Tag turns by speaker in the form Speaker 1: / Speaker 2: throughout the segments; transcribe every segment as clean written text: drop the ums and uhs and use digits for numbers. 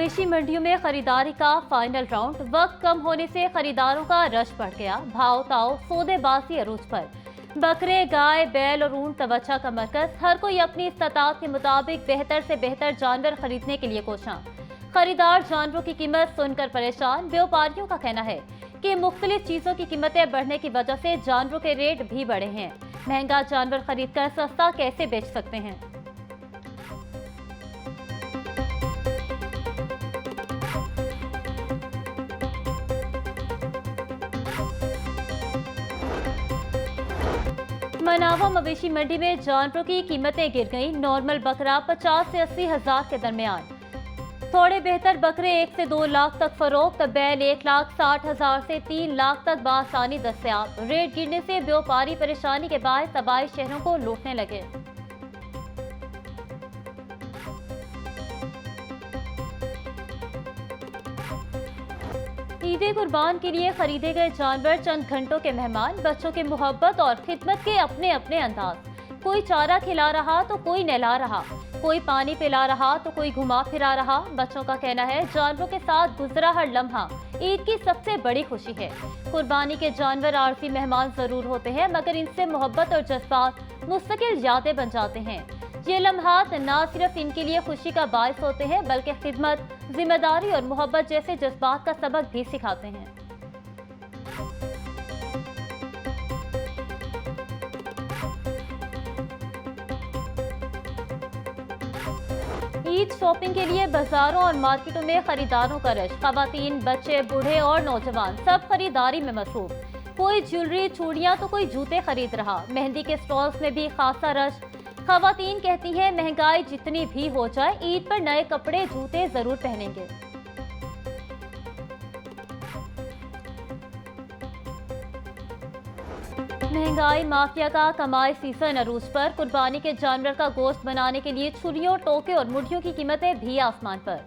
Speaker 1: मवेशी मंडियों में खरीदारी का फाइनल राउंड। वक्त कम होने से खरीदारों का रश बढ़ गया। भाव ताव सौदेबाजी अरूज पर। बकरे, गाय, बैल और ऊंट तवज्जो का मरकज। हर कोई अपनी इस्तात के मुताबिक बेहतर से बेहतर जानवर खरीदने के लिए कोशां। खरीदार जानवरों की कीमत सुनकर परेशान। व्यापारियों का कहना है कि मुख्तलिफ चीजों की कीमतें बढ़ने की वजह से जानवरों के रेट भी बढ़े हैं। महंगा जानवर खरीदकर सस्ता कैसे बेच सकते हैं। मनावा मवेशी मंडी में जानवरों की कीमतें गिर गईं। नॉर्मल बकरा 50 से 80 हजार के दरमियान। थोड़े बेहतर बकरे 1 से 2 लाख तक फरोख्त। बैल 1,60,000 से 3 लाख तक बासानी दस्तयाब। रेट गिरने से व्यापारी परेशानी के बाद तबाही शहरों को लूटने लगे। ईद कुर्बान के लिए खरीदे गए जानवर चंद घंटों के मेहमान। बच्चों की मोहब्बत और खिदमत के अपने अपने अंदाज। कोई चारा खिला रहा तो कोई नहला रहा, कोई पानी पिला रहा तो कोई घुमा फिरा रहा। बच्चों का कहना है जानवरों के साथ गुजरा हर लम्हा ईद की सबसे बड़ी खुशी है। कुर्बानी के जानवर आरसी मेहमान जरूर होते हैं, मगर इनसे मोहब्बत और जज्बात मुस्तकिल यादें बन जाते हैं। ये लम्हात न सिर्फ इनके लिए खुशी का बायस होते हैं, बल्कि खिदमत, जिम्मेदारी और मोहब्बत जैसे जज्बात का सबक भी सिखाते हैं। ईद शॉपिंग के लिए बाजारों और मार्केटों में खरीदारों का रश। खवातीन, बच्चे, बूढ़े और नौजवान सब खरीदारी में मसरूफ। कोई ज्वेलरी, चूड़ियां तो कोई जूते खरीद रहा। मेहंदी के स्टॉल्स में भी खासा रश। खवातीन कहती हैं महंगाई जितनी भी हो जाए, ईद पर नए कपड़े, जूते जरूर पहनेंगे। महंगाई माफिया का कमाई सीजन अरूज पर। कुर्बानी के जानवर का गोश्त बनाने के लिए छुरियों, टोके और मुठियों की कीमतें भी आसमान पर।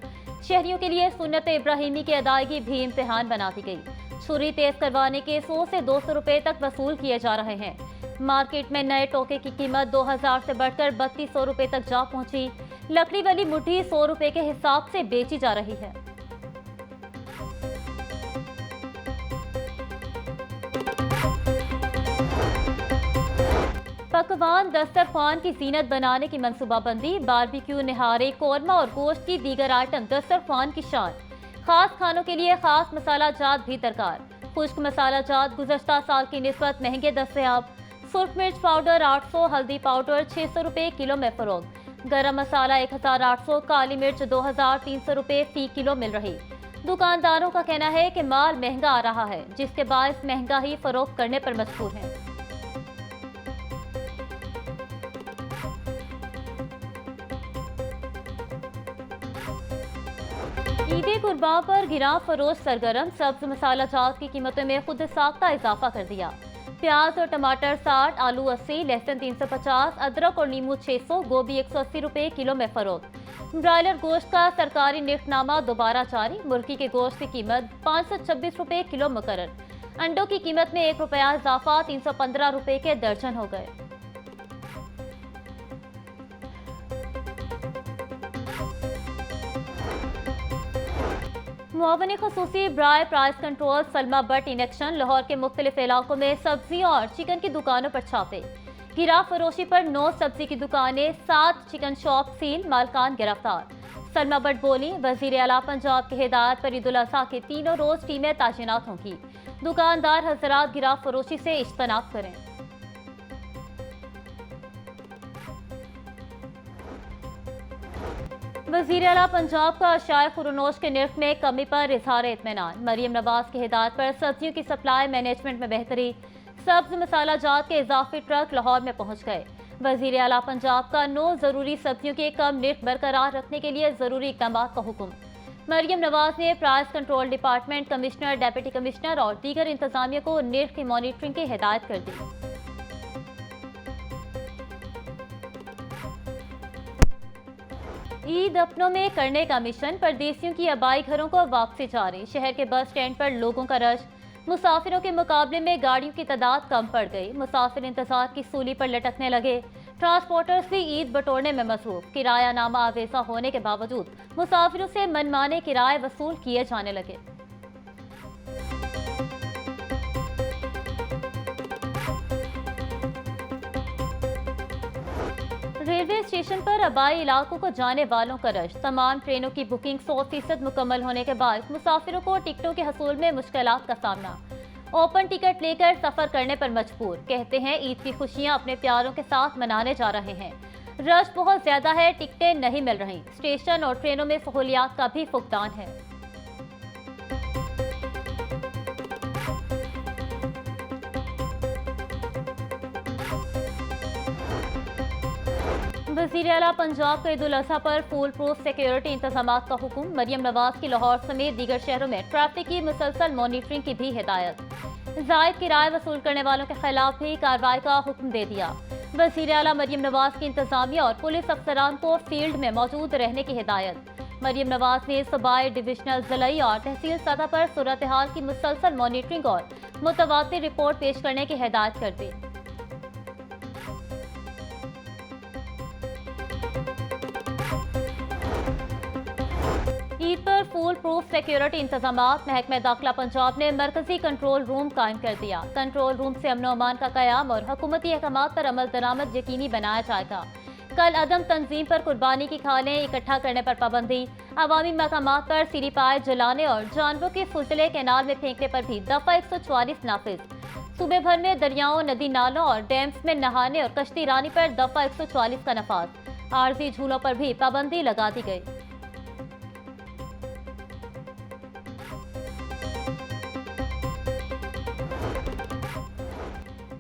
Speaker 1: शहरियों के लिए सुन्नत इब्राहिमी की अदायगी भी इम्तिहान बना दी गई। छुरी तेज करवाने के 100 से 200 रुपए तक वसूल किए जा रहे हैं। मार्केट में नए टोके की कीमत 2000 से बढ़कर 3200 रुपए तक जा पहुंची। लकड़ी वाली मुट्ठी 100 रुपए के हिसाब से बेची जा रही है। पकवान, दस्तरखान की जीनत बनाने की मंसूबाबंदी। बारबेक्यू, निहारे, कोरमा और गोश्त की दीगर आइटम दस्तरखान की शान। खास खानों के लिए खास मसाला जात भी दरकार। खुश्क मसाला जात गुज़श्ता साल की निस्बत महंगे दस्तयाब। सुर्ख मिर्च पाउडर 800, हल्दी पाउडर 600 रुपए किलो में फरोख्त। गरम मसाला 1800, काली मिर्च 2300 रुपए फी किलो मिल रही। दुकानदारों का कहना है कि माल महंगा आ रहा है, जिसके बायस महंगा ही फरोख्त करने पर मजबूर हैं। ईद कुर्बान पर गिरां फरोश सरगर्म। सब्ज मसाला जात की कीमतों में खुद साख्ता इजाफा कर दिया। प्याज और टमाटर 60, आलू 80, लहसुन 350, अदरक और नींबू 600, गोभी 180 रुपए किलो में फरोख्त। ब्रायलर गोश्त का सरकारी निर्खनामा दोबारा जारी। मुर्गी के गोश्त की कीमत 526 रुपए किलो मुकर्रर। अंडों की कीमत में 1 रुपया इजाफा 315 रुपए के दर्जन हो गए। मुआवनी खसूसी ब्राय प्राइस कंट्रोल सलमा बट इन एक्शन। लाहौर के मुख्तलिफ इलाकों में सब्जियों और चिकन की दुकानों पर छापे। गिरा फरोशी पर 9 सब्जी की दुकानें, 7 चिकन शॉप सील, मालकान गिरफ्तार। सलमा बट बोली, वजीर आला पंजाब की हिदायत पर ईद उल अज़हा के तीनों रोज टीमें तैनात होंगी। दुकानदार हजरात गिरा फरोशी से इज्तनाब करें। वज़ीर आला पंजाब का अशिया खुरनोश के निर्ख में कमी पर इजहार इत्मीनान। मरीम नवाज की हिदायत पर सब्जियों की सप्लाई मैनेजमेंट में बेहतरी। सब्ज मसाला जात के इजाफी ट्रक लाहौर में पहुंच गए। वज़ीर आला पंजाब का 9 जरूरी सब्जियों के कम निर्ख बरकरार रखने के लिए जरूरी इक़दाम का हुक्म। मरीम नवाज ने price control department, commissioner, deputy commissioner और दीगर इंतजामिया को निर्ख की मॉनिटरिंग की हिदायत कर दी। ईद अपनों में करने का मिशन। परदेसियों की आबाई घरों को वापसी जारी। शहर के बस स्टैंड पर लोगों का रश। मुसाफिरों के मुकाबले में गाड़ियों की तादाद कम पड़ गई। मुसाफिर इंतजार की सूली पर लटकने लगे। ट्रांसपोर्टर्स भी ईद बटोरने में मसरूफ। किरायानामा अवेसा होने के बावजूद मुसाफिरों से मनमाने किराए वसूल किए जाने लगे। रेलवे स्टेशन पर आबाई इलाकों को जाने वालों का रश। तमाम ट्रेनों की बुकिंग 100% मुकम्मल होने के बाद मुसाफिरों को टिकटों के हसूल में मुश्किलात का सामना। ओपन टिकट लेकर सफर करने पर मजबूर। कहते हैं ईद की खुशियां अपने प्यारों के साथ मनाने जा रहे हैं। रश बहुत ज्यादा है, टिकटें नहीं मिल रही। स्टेशन और ट्रेनों में सहूलियात का भी फुकदान है। वज़ीर आला पंजाब को ईद उल अज़हा पर फुल प्रूफ सिक्योरिटी इंतजामात का हुक्म। मरियम नवाज की लाहौर समेत दीगर शहरों में ट्रैफिक की मुसलसल मॉनिटरिंग की भी हिदायत। जायद किराए वसूल करने वालों के खिलाफ भी कार्रवाई का हुक्म दे दिया। वज़ीर आला मरियम नवाज की इंतजामिया और पुलिस अफसरान को फील्ड में मौजूद रहने की हिदायत। मरियम नवाज ने सूबाई, डिविजनल, ज़िलाई और तहसील सतह पर सूरत हाल की मुसलसल मॉनिटरिंग और मुतवातिर रिपोर्ट पेश करने की हिदायत कर दी। ईद पर फुल प्रूफ सिक्योरिटी इंतजामात। महकमा दाखिला पंजाब ने मरकजी कंट्रोल रूम कायम कर दिया। कंट्रोल रूम से अमन अमान का कयाम और हुकूमती अहकामात पर अमल दरामद यकीनी बनाया जाएगा। कल अदम तंजीम पर कुर्बानी की खालें इकट्ठा करने पर पाबंदी। अवामी मकामात पर सीरी पाए जलाने और जानवरों के फुजले कैनाल में फेंकने पर भी दफा 144 नाफिज। सूबे भर में दरियाओं, नदी नालों और डैम्स में नहाने और कश्ती रानी पर दफा 144 का नफाज। आरजी झूलों पर भी पाबंदी लगा दी गई।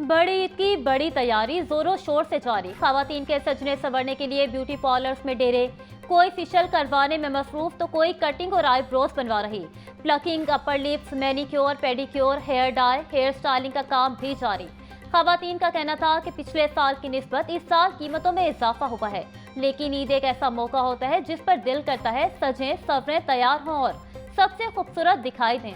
Speaker 1: बड़ी ईद की बड़ी तैयारी जोरों शोर से जारी। खवातीन के सजने संवरने के लिए ब्यूटी पार्लर्स में डेरे। कोई फेशियल करवाने में मसरूफ तो कोई कटिंग और आईब्रोज बनवा रही। Plucking, upper lips, manicure, pedicure, hair dye, hair styling का काम भी जारी। खवातीन का कहना था कि पिछले साल की निस्बत इस साल कीमतों में इजाफा हुआ है, लेकिन ईद एक ऐसा मौका होता है जिस पर दिल करता है सजें, सवरें, तैयार हों और सबसे खूबसूरत दिखाई दें।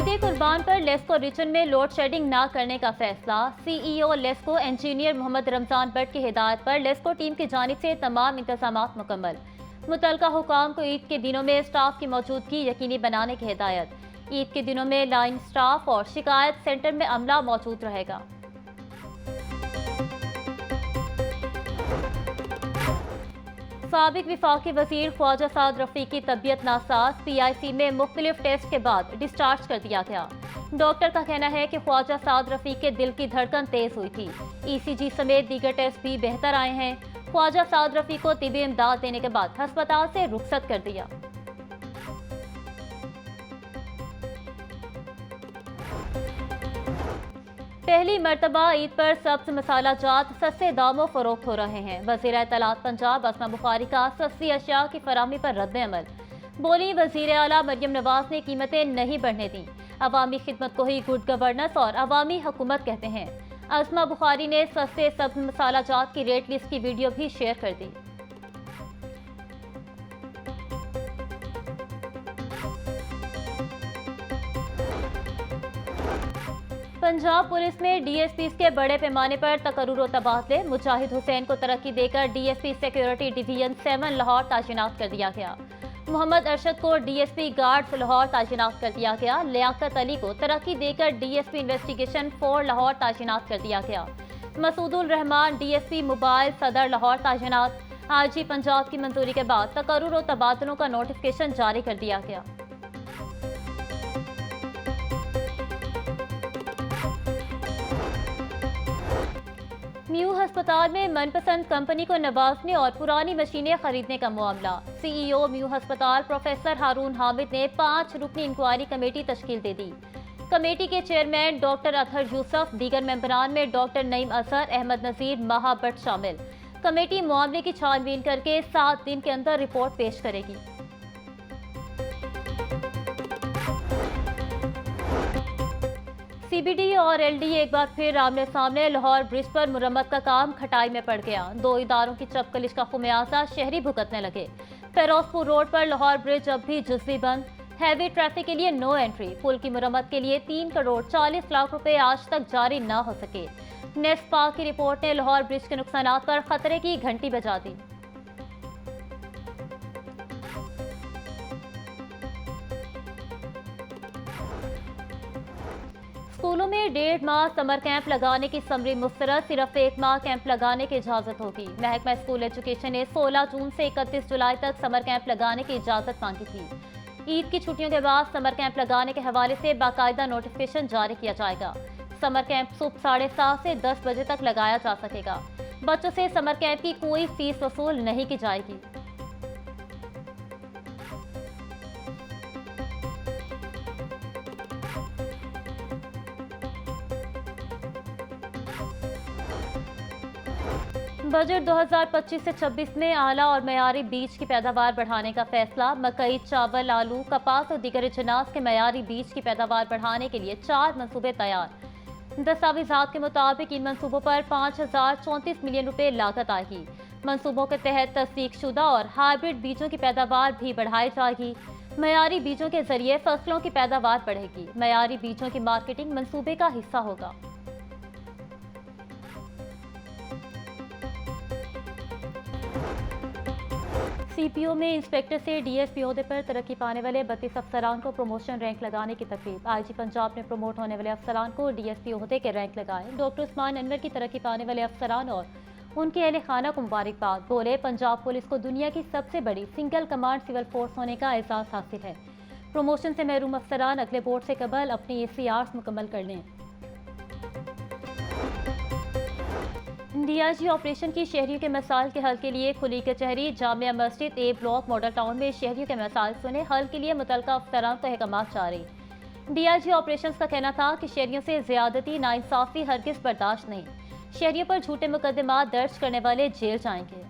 Speaker 1: ईद कुर्बान पर लेस्को रीजन में लोड शेडिंग न करने का फैसला। सीईओ लेस्को इंजीनियर मोहम्मद रमजान भट्ट की हिदायत पर लेस्को टीम की जानिब से तमाम इंतजामात मुकम्मल। मुतलका हुकाम को ईद के दिनों में स्टाफ की मौजूदगी यकीनी बनाने की हिदायत। ईद के दिनों में लाइन स्टाफ और शिकायत सेंटर में अमला मौजूद रहेगा। साबिक विफाकी वजीर ख्वाजा साद रफीक की तबीयत नासाज। PIC में मुख्तलिफ टेस्ट के बाद डिस्चार्ज कर दिया गया। डॉक्टर का कहना है कि ख्वाजा साद रफीक के दिल की धड़कन तेज हुई थी। ECG समेत दीगर टेस्ट भी बेहतर आए हैं। ख्वाजा साद रफीक को तिबी इमदाद देने के बाद अस्पताल से रुखसत कर दिया। पहली मरतबा ईद पर सब्ज मसाला जात सस्ते दामों फरोख्त हो रहे हैं। वज़ीर इत्तलात पंजाब अस्मा बुखारी का सस्ती अशिया की फराहमी पर रद्द-ए-अमल। बोली, वज़ीर आला मरियम नवाज ने कीमतें नहीं बढ़ने दी। अवामी खिदमत को ही गुड गवर्नेंस और अवामी हुकूमत कहते हैं। अस्मा बुखारी ने सस्ते सब्ज मसाला जात की रेट लिस्ट की वीडियो भी शेयर कर दी। पंजाब पुलिस में DSPs के बड़े पैमाने पर तकर्रुर और तबादले। मुजाहिद हुसैन को तरक्की देकर DSP सिक्योरिटी डिवीजन 7 लाहौर तायिनात कर दिया गया। मोहम्मद अरशद को DSP गार्ड्स लाहौर तायिनात कर दिया गया। लियाकत अली को तरक्की देकर DSP इन्वेस्टिगेशन 4 लाहौर तायिनात कर दिया गया। मसूदुल रहमान DSP मोबाइल सदर लाहौर तायिनात। IG पंजाब की मंजूरी के बाद तकर्रुर और तबादलों का नोटिफिकेशन जारी कर दिया गया। म्यू अस्पताल में मनपसंद कंपनी को नवाजने और पुरानी मशीनें खरीदने का मामला। CEO म्यू अस्पताल प्रोफेसर हारून हामिद ने 5 रुकनी इंक्वायरी कमेटी तश्कील दे दी। कमेटी के चेयरमैन डॉक्टर अतहर यूसुफ, दीगर मेंबरान में डॉक्टर नईम अजहर, अहमद नजीर, महा भट्ट शामिल। कमेटी मामले की छानबीन करके 7 दिन के अंदर रिपोर्ट पेश करेगी। CBD और LD एक बार फिर आमने सामने। लाहौर ब्रिज पर मुरम्मत का काम खटाई में पड़ गया। 2 इदारों की चपकलिश का खुमियाजा शहरी भुगतने लगे। फेरोजपुर रोड पर लाहौर ब्रिज अब भी जुज़वी बंद। हैवी ट्रैफिक के लिए नो एंट्री। पुल की मुरम्मत के लिए 3 करोड़ 40 लाख रुपए आज तक जारी न हो सके। नेस्पा की रिपोर्ट ने लाहौर ब्रिज के नुकसानात पर खतरे की घंटी बजा दी। स्कूलों में 1.5 माह समर कैंप लगाने की समरी मुस्तरद, सिर्फ 1 माह कैंप लगाने की इजाजत होगी। महकमा स्कूल एजुकेशन ने 16 जून से 31 जुलाई तक समर कैंप लगाने की इजाजत मांगी थी। ईद की छुट्टियों के बाद समर कैंप लगाने के हवाले से बाकायदा नोटिफिकेशन जारी किया जाएगा। समर कैंप सुबह 7:30 से 10 बजे तक लगाया जा सकेगा। बच्चों से समर कैंप की कोई फीस वसूल नहीं की जाएगी। बजट 2025 से 26 में आला और मयारी बीज की पैदावार बढ़ाने का फैसला। मकई, चावल, आलू, कपास और दीगर अजनास के मयारी बीज की पैदावार बढ़ाने के लिए 4 मंसूबे तैयार। दस्तावेजात के मुताबिक इन मंसूबों पर 5034 मिलियन रुपए लागत आएगी। मंसूबों के तहत तस्दीकशुदा और हाइब्रिड बीजों की पैदावार भी बढ़ाई जाएगी। मयारी बीजों के जरिए फसलों की पैदावार बढ़ेगी। मयारी बीजों की मार्केटिंग मंसूबे का हिस्सा होगा। सीपीओ में इंस्पेक्टर से डीएसपी ओहदे पर तरक्की पाने वाले 32 अफसरान को प्रमोशन रैंक लगाने की तकरीब। आईजी पंजाब ने प्रमोट होने वाले अफसरान को डीएसपी ओहदे के रैंक लगाए। डॉक्टर उस्मान अनवर की तरक्की पाने वाले अफसरान और उनके अहले खाना को मुबारकबाद। बोले, पंजाब पुलिस को दुनिया की सबसे बड़ी सिंगल कमांड सिविल फोर्स होने का एहसास हासिल है। प्रमोशन से महरूम अफसरान अगले बोर्ड से कबल अपनी ACRs मुकम्मल कर लें। डीआईजी ऑपरेशन की शहरियों के मसाइल के हल के लिए खुली कचहरी। Jamia Masjid A block model town में शहरियों के मसाइल सुने, हल के लिए मुतल्लिका अफसरान को अहकामात जारी। डीआईजी ऑपरेशन का कहना था कि शहरियों से ज्यादती, नाइंसाफी हरगिज़ बर्दाश्त नहीं। शहरियों पर झूठे मुकदमा दर्ज करने वाले जेल जाएंगे।